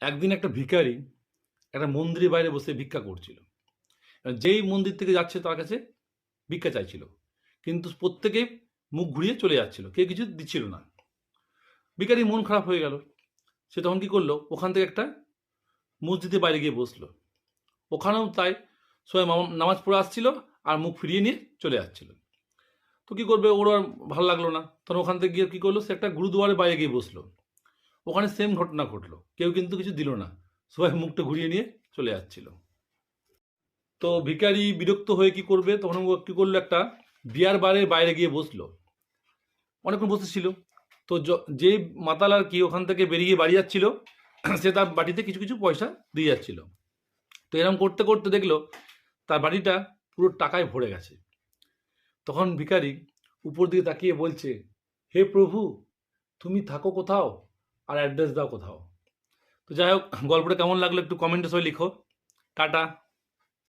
একদিন একটা ভিখারি একটা মন্দিরের বাইরে বসে ভিক্ষা করছিল। যেই মন্দির থেকে যাচ্ছে তার কাছে ভিক্ষা চাইছিল, কিন্তু প্রত্যেকেই মুখ ঘুরিয়ে চলে যাচ্ছিল, কেউ কিছু দিচ্ছিল না। ভিখারি মন খারাপ হয়ে গেল। সে তখন কি করলো, ওখান থেকে একটা মসজিদের বাইরে গিয়ে বসলো। ওখানেও তাই সবাই নামাজ পড়ে আসছিল আর মুখ ফিরিয়ে নিয়ে চলে যাচ্ছিল। তো কি করবে, ওর আর ভালো লাগলো না। তখন ওখান থেকে গিয়ে কি করলো, সে একটা গুরুদুয়ারের বাইরে গিয়ে বসলো। ওখানে সেম ঘটনা ঘটলো, কেউ কিন্তু কিছু দিল না, সবাই মুখটা ঘুরিয়ে নিয়ে চলে যাচ্ছিল। তো ভিখারি বিরক্ত হয়ে কি করবে, তখন ও কি করলো, একটা বিয়ার বারের বাইরে গিয়ে বসলো। অনেকক্ষণ বসেছিল। তো যে মাতাল আর কি ওখান থেকে বেরিয়ে বাড়ি যাচ্ছিল, সে তার বাড়িতে কিছু কিছু পয়সা দিয়ে যাচ্ছিল। তো এরকম করতে করতে দেখলো তার বাড়িটা পুরো টাকায় ভরে গেছে। তখন ভিখারি উপর দিকে তাকিয়ে বলছে, হে প্রভু, তুমি থাকো কোথাও আর অ্যাড্রেস দাও কোথাও। তো যাই হোক, গল্পটা কেমন লাগলো একটু কমেন্টে সবাই লিখো। টাটা।